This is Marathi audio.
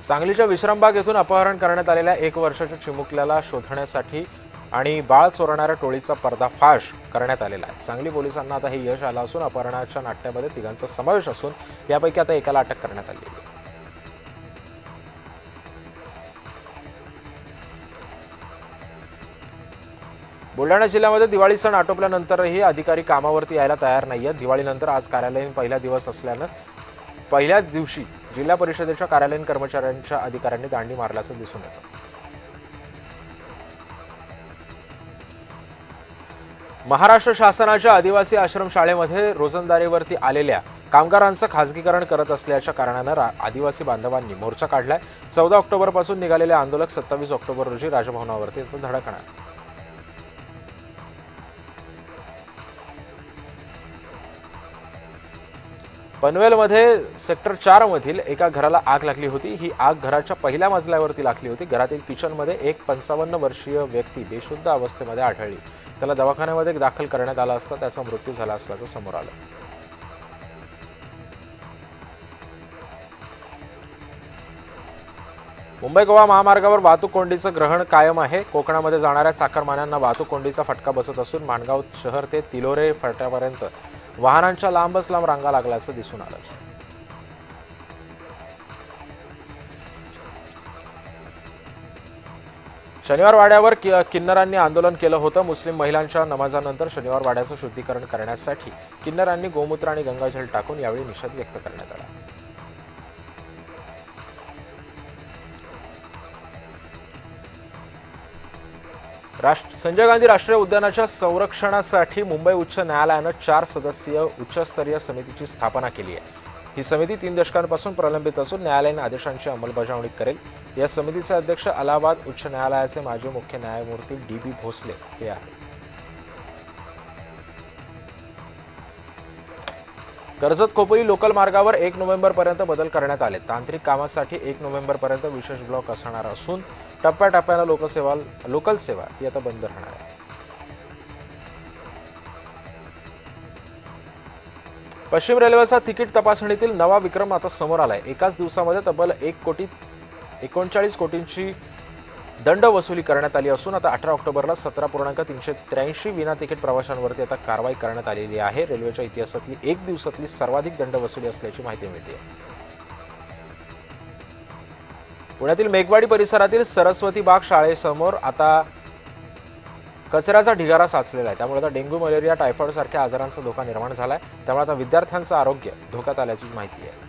सांगलीच्या विश्रामबाग येथून अपहरण करण्यात आलेल्या 1 वर्षाच्या चिमुकल्याला शोधण्यासाठी आणि बाळ चोरणाऱ्या टोळीचा पर्दाफाश करण्यात आलेला आहे। सांगली पोलिसांना आता हे यश आलं असून अपहरणाच्या नाट्यामध्ये तिघांचा समावेश असून यापैकी आता एकाला अटक करण्यात आली आहे। बुलढाणा जिल्ह्यामध्ये दिवाळी सण आटोपल्यानंतरही अधिकारी कामावरती यायला तयार नाहीयेत। दिवाळीनंतर आज कार्यालयीन पहिला दिवस असल्यानं पहिल्याच दिवशी जिल्हा परिषदेच्या कार्यालयीन कर्मचाऱ्यांच्या अधिकाऱ्यांनी दांडी मारल्याचं दिसून येतं। महाराष्ट्र शासनाच्या आदिवासी आश्रम शाळेमध्ये रोजंदारीवरती आलेल्या कामगारांचं खासगीकरण करत असल्याच्या कारणानं आदिवासी बांधवांनी मोर्चा काढलाय। 14 ऑक्टोबरपासून निघालेले आंदोलक 27 ऑक्टोबर रोजी राजभवनावरती धडकणार। पनवेलमध्ये सेक्टर 4 मधील एका घराला आग लागली होती। ही आग घराच्या पहिल्या मजल्यावरती लागली होती। घरातील किचनमध्ये एक 55 वर्षीय व्यक्ती बेशुद्ध अवस्थेमध्ये आढळली। त्याला दवाखान्यामध्ये दाखल करण्यात आला असता त्याचा मृत्यू झाला असल्याचं समोर आलं। मुंबई गोवा महामार्गावर वाहतूक कोंडीचं ग्रहण कायम आहे। कोकणामध्ये जाणाऱ्या चाकरमान्यांना वाहतूक कोंडीचा फटका बसत असून माणगाव शहर ते तिलोरे फाट्यापर्यंत वाहनांच्या लांबच लांब रांगा लागल्याचं दिसून आलं। शनिवार वाड्यावर किन्नरांनी आंदोलन केलं होतं। मुस्लिम महिलांच्या नमाजानंतर शनिवार वाड्याचं शुद्धीकरण करण्यासाठी किन्नरांनी गोमूत्र आणि गंगाजल टाकून यावेळी निषेध व्यक्त करण्यात आला। संजय गांधी राष्ट्रीय उद्यानाच्या संरक्षणासाठी मुंबई उच्च न्यायालयानं 4 सदस्यीय उच्चस्तरीय समितीची स्थापना केली आहे। ही समिती 3 दशकांपासून प्रलंबित असून न्यायालयीन आदेशांची अंमलबजावणी करेल। या समितीचे अध्यक्ष अलाहाबाद उच्च न्यायालयाचे माजी मुख्य न्यायमूर्ती DB भोसले हे आहेत। कर्जत खोपोली लोकल मार्गावर 1 नोव्हेंबरपर्यंत बदल करण्यात आले। तांत्रिक कामासाठी 1 नोव्हेंबरपर्यंत विशेष ब्लॉक असणार असून टप्प्याटप्प्याने लोकल सेवा ही आता बंद राहणार आहे। पश्चिम रेल्वेचा तिकीट तपासणीतील नवा विक्रम आता समोर आलाय। एकाच दिवसामध्ये तब्बल 1,39 कोटींची दंड वसुली करण्यात आली असून आता 18 ऑक्टोबरला 17.383 विना तिकीट प्रवाशांवरती आता कारवाई करण्यात आलेली आहे। रेल्वेच्या इतिहासातली 1 दिवसातली सर्वाधिक दंड वसुली असल्याची माहिती मिळते। पुण्यातील मेघवाडी परिसरातील सरस्वती बाग शाळेसमोर आता कचऱ्याचा ढिगारा साचलेला आहे। त्यामुळे आता डेंग्यू, मलेरिया, टायफॉइड सारख्या आजारांचा धोका निर्माण झालाय। त्यामुळे आता विद्यार्थ्यांचं आरोग्य धोक्यात आल्याची माहिती आहे।